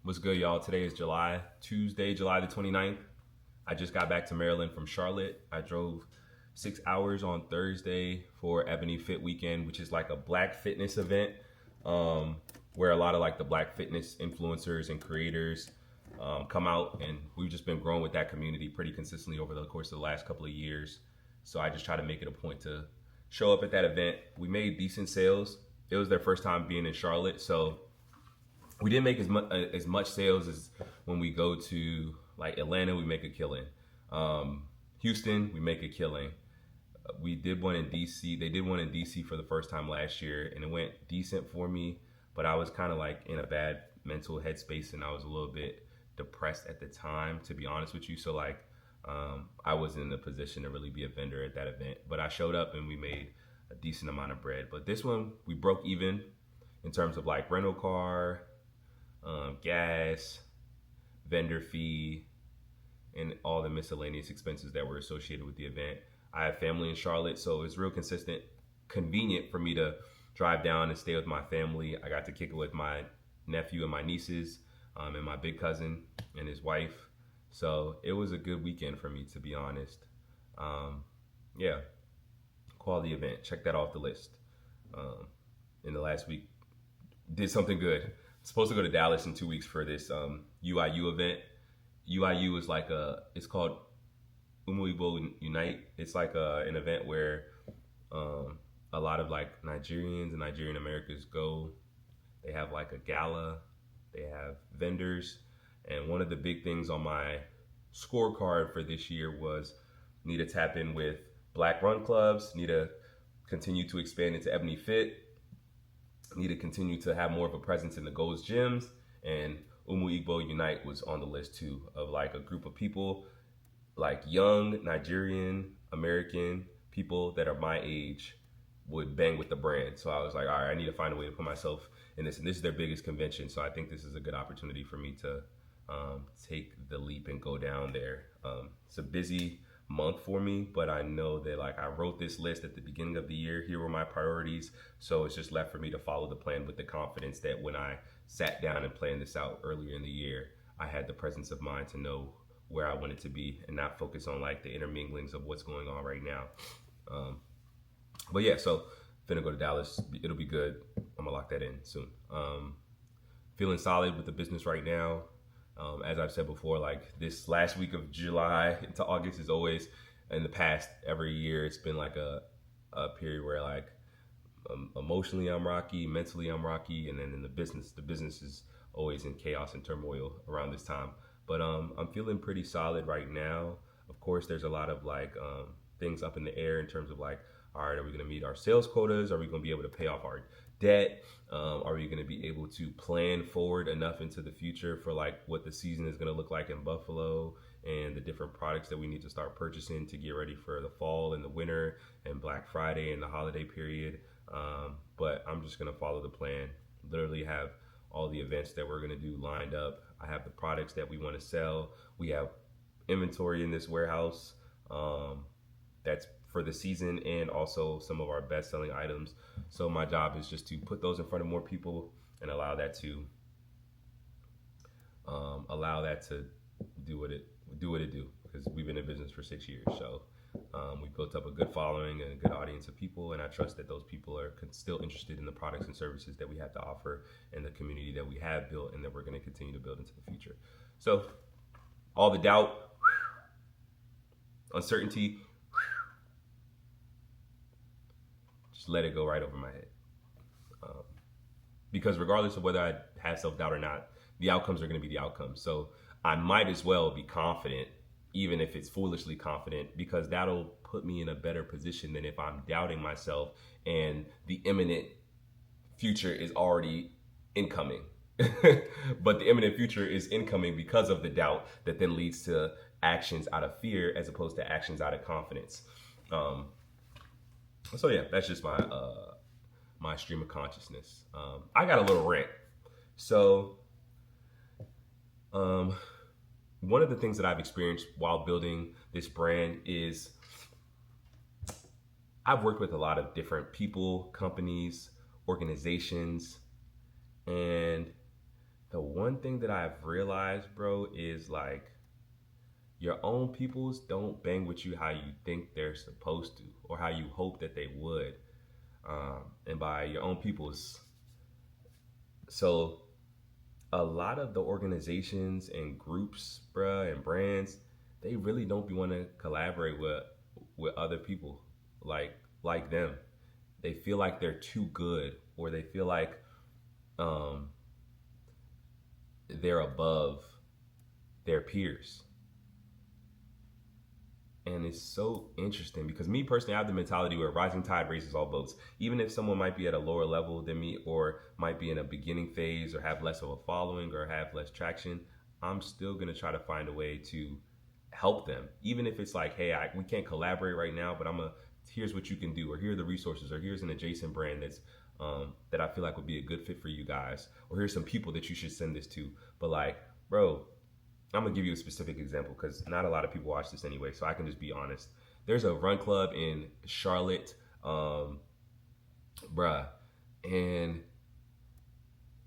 What's good, y'all? Today is Tuesday, July the 29th. I just got back to Maryland from Charlotte. I drove 6 hours on Thursday for Ebony Fit Weekend, which is like a black fitness event um, where a lot of like the black fitness influencers and creators come out. And we've just been growing with that community pretty consistently over the course of the last couple of years. So I just try to make it a point to show up at that event. We made decent sales. It was their first time being in Charlotte, so we didn't make as much sales as when we go to like Atlanta. We make a killing. Houston, we make a killing. We did one in DC. They did one in DC for the first time last year, and it went decent for me. But I was kind of like in a bad mental headspace, and I was a little bit depressed at the time, to be honest with you. So like, I wasn't in a position to really be a vendor at that event. But I showed up, and we made a decent amount of bread. But this one, we broke even in terms of like rental car, gas, vendor fee, and all the miscellaneous expenses that were associated with the event. I have family in Charlotte, so it's real convenient for me to drive down and stay with my family. I got to kick it with my nephew and my nieces, and my big cousin and his wife. So it was a good weekend for me, to be honest. Yeah, quality event. Check that off the list. In the last week, did something good. Supposed to go to Dallas in 2 weeks for this UIU event. UIU is like it's called Umu Igbo Unite. It's like an event where a lot of like Nigerians and Nigerian Americans go. They have like a gala. They have vendors. And one of the big things on my scorecard for this year was need to tap in with Black Run Clubs, need to continue to expand into Ebony Fit, need to continue to have more of a presence in the Gold's gyms, and Umu Igbo Unite was on the list too, of like a group of people, like young Nigerian American people that are my age would bang with the brand. So I was like, all right, I need to find a way to put myself in this. And this is their biggest convention. So I think this is a good opportunity for me to take the leap and go down there. It's a busy month for me, but I know that like I wrote this list at the beginning of the year. Here were my priorities. So it's just left for me to follow the plan with the confidence that when I sat down and planned this out earlier in the year, I had the presence of mind to know where I wanted to be and not focus on like the interminglings of what's going on right now. But yeah, so finna go to Dallas. It'll be good. I'm gonna lock that in soon. Feeling solid with the business right now. As I've said before, like this last week of July into August is always, in the past, every year, it's been like a period where like emotionally I'm rocky, mentally I'm rocky, and then in the business is always in chaos and turmoil around this time. But I'm feeling pretty solid right now. Of course, there's a lot of like things up in the air in terms of like, all right, are we going to meet our sales quotas? Are we going to be able to pay off our debt? Are we going to be able to plan forward enough into the future for like what the season is going to look like in Buffalo and the different products that we need to start purchasing to get ready for the fall and the winter and Black Friday and the holiday period? But I'm just going to follow the plan. Literally have all the events that we're going to do lined up. I have the products that we want to sell. We have inventory in this warehouse that's for the season, and also some of our best selling items. So my job is just to put those in front of more people and allow that to do what it do, because we've been in business for 6 years. So we built up a good following and a good audience of people, and I trust that those people are still interested in the products and services that we have to offer and the community that we have built and that we're going to continue to build into the future. So all the doubt, uncertainty, just let it go right over my head. Because regardless of whether I have self-doubt or not, the outcomes are going to be the outcomes. So I might as well be confident, even if it's foolishly confident, because that'll put me in a better position than if I'm doubting myself and the imminent future is already incoming. But the imminent future is incoming because of the doubt that then leads to actions out of fear as opposed to actions out of confidence. So yeah, that's just my stream of consciousness. I got a little rant. So one of the things that I've experienced while building this brand is I've worked with a lot of different people, companies, organizations, and the one thing that I've realized, bro, is like your own peoples don't bang with you how you think they're supposed to or how you hope that they would. And by your own peoples, so a lot of the organizations and groups, bruh, and brands, they really don't be want to collaborate with other people like like them. They feel like they're too good, or they feel like um, they're above their peers. And it's so interesting because me personally, I have the mentality where rising tide raises all boats. Even if someone might be at a lower level than me, or might be in a beginning phase, or have less of a following, or have less traction, I'm still gonna try to find a way to help them. Even if it's like, hey, we can't collaborate right now, but here's what you can do, or here are the resources, or here's an adjacent brand that I feel like would be a good fit for you guys, or here's some people that you should send this to. But like, bro, I'm gonna give you a specific example because not a lot of people watch this anyway, so I can just be honest. There's a run club in Charlotte, um, bruh, and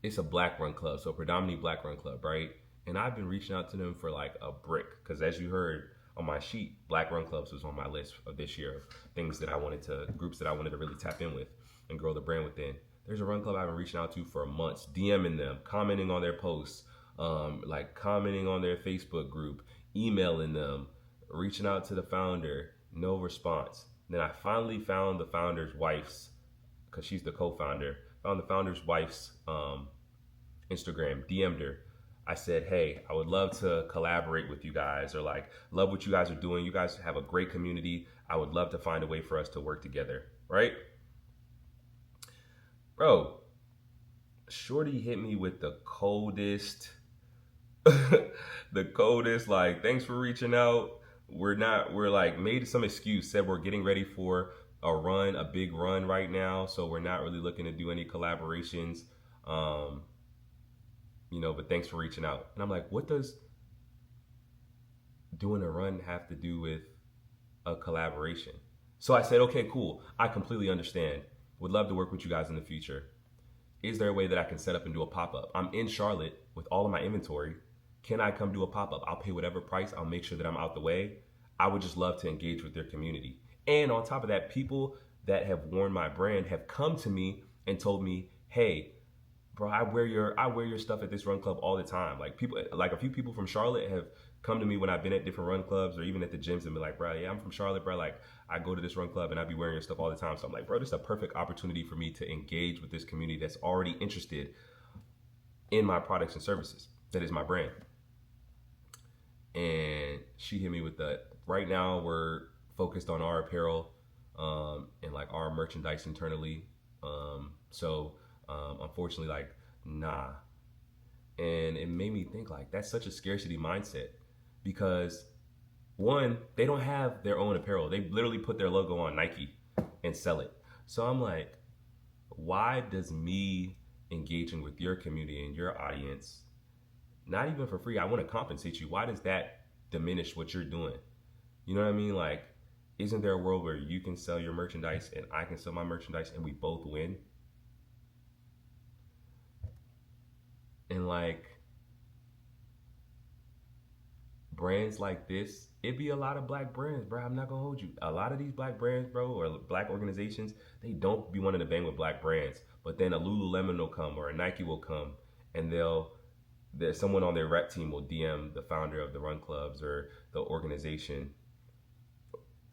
it's a black run club, so predominantly black run club, right? And I've been reaching out to them for like a brick because, as you heard on my sheet, black run clubs was on my list of this year of things that I wanted to, groups that I wanted to really tap in with and grow the brand within. There's a run club I've been reaching out to for months, DMing them, commenting on their posts, like commenting on their Facebook group, emailing them, reaching out to the founder, no response. Then I finally found the founder's wife's, because she's the co-founder, found the founder's wife's Instagram, DM'd her. I said, hey, I would love to collaborate with you guys, or like, love what you guys are doing. You guys have a great community. I would love to find a way for us to work together, right? Bro, Shorty hit me with the coldest, the coldest, like, thanks for reaching out. We're like made some excuse, said we're getting ready for a big run right now. So we're not really looking to do any collaborations. Um, but thanks for reaching out. And I'm like, what does doing a run have to do with a collaboration? So I said, okay, cool. I completely understand. Would love to work with you guys in the future. Is there a way that I can set up and do a pop-up? I'm in Charlotte with all of my inventory. Can I come do a pop-up? I'll pay whatever price. I'll make sure that I'm out the way. I would just love to engage with their community. And on top of that, people that have worn my brand have come to me and told me, hey, bro, I wear your stuff at this run club all the time. Like people, like a few people from Charlotte have come to me when I've been at different run clubs or even at the gyms and be like, bro, yeah, I'm from Charlotte, bro. Like I go to this run club and I be wearing your stuff all the time. So I'm like, bro, this is a perfect opportunity for me to engage with this community that's already interested in my products and services. That is my brand. And she hit me with the, right now we're focused on our apparel and like our merchandise internally. Unfortunately, like, nah. And it made me think like that's such a scarcity mindset because one, they don't have their own apparel. They literally put their logo on Nike and sell it. So I'm like, why does me engaging with your community and your audience, not even for free, I want to compensate you. Why does that diminish what you're doing? You know what I mean? Like, isn't there a world where you can sell your merchandise and I can sell my merchandise and we both win? And like brands like this, it be a lot of black brands, bro. I'm not gonna hold you. A lot of these black brands, bro, or black organizations, they don't be wanting to bang with black brands. But then a Lululemon will come or a Nike will come, and there's someone on their rep team will DM the founder of the run clubs or the organization,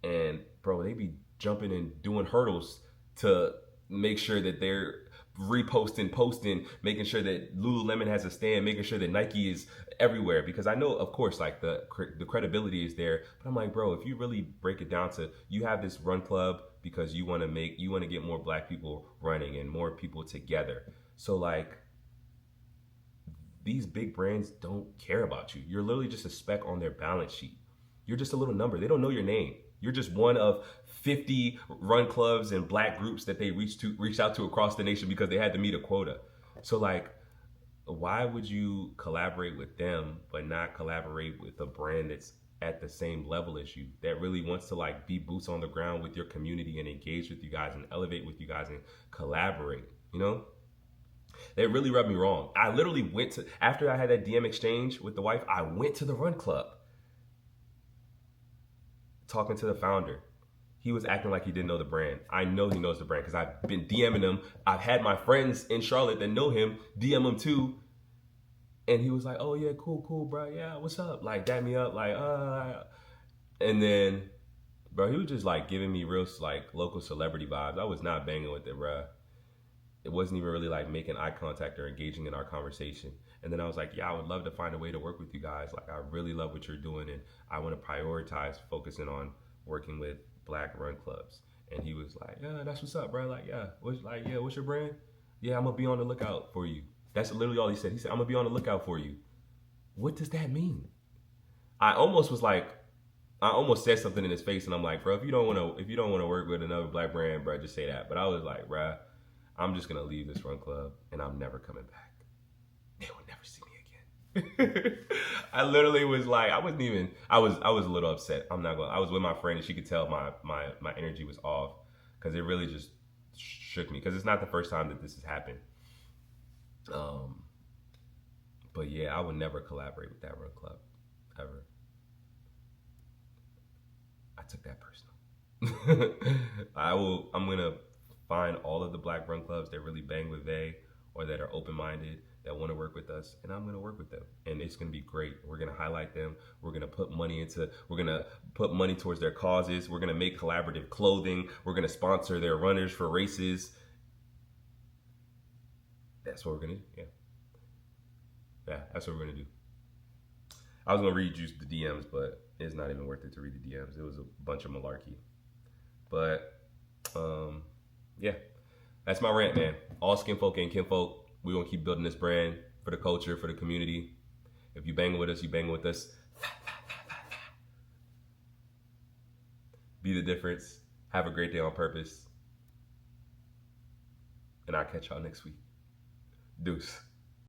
and bro, they be jumping and doing hurdles to make sure that they're reposting, posting, making sure that Lululemon has a stand, making sure that Nike is everywhere. Because I know, of course, like the credibility is there, but I'm like, bro, if you really break it down to, you have this run club because you want to get more black people running and more people together. So like, these big brands don't care about you. You're literally just a speck on their balance sheet. You're just a little number. They don't know your name. You're just one of 50 run clubs and black groups that they reached out to across the nation because they had to meet a quota. So like, why would you collaborate with them but not collaborate with a brand that's at the same level as you, that really wants to like be boots on the ground with your community and engage with you guys and elevate with you guys and collaborate, you know? It really rubbed me wrong. I literally went to, after I had that DM exchange with the wife, I went to the run club talking to the founder. He was acting like he didn't know the brand. I know he knows the brand because I've been DMing him. I've had my friends in Charlotte that know him DM him too. And he was like, "Oh yeah, cool, bro. Yeah, what's up?" Like, dap me up, like, And then, bro, he was just like giving me real like local celebrity vibes. I was not banging with it, bro. It wasn't even really like making eye contact or engaging in our conversation. And then I was like, yeah, I would love to find a way to work with you guys. Like, I really love what you're doing, and I want to prioritize focusing on working with Black run clubs. And he was like, yeah, that's what's up, bro. Like, yeah, what's your brand? Yeah, I'm gonna be on the lookout for you. That's literally all he said. He said, I'm gonna be on the lookout for you. What does that mean? I almost was like, I almost said something in his face, and I'm like, bro, if you don't want to work with another Black brand, bro, just say that. But I was like, bro, I'm just gonna leave this run club, and I'm never coming back. They would never see me again. I literally was like, I was a little upset. I was with my friend, and she could tell my energy was off because it really just shook me. Because it's not the first time that this has happened. But yeah, I would never collaborate with that run club ever. I took that personal. I'm gonna find all of the Black run clubs that really bang with they, or that are open-minded, that want to work with us, and I'm going to work with them, and it's going to be great. We're going to highlight them. We're going to put money towards their causes. We're going to make collaborative clothing. We're going to sponsor their runners for races. That's what we're going to do. Yeah, that's what we're going to do. I was going to read you the DMs, but it's not even worth it to read the DMs. It was a bunch of malarkey. But yeah, that's my rant, man. All skin folk and kinfolk. We're going to keep building this brand for the culture, for the community. If you bang with us, you bang with us. Be the difference. Have a great day on purpose. And I'll catch y'all next week. Deuce.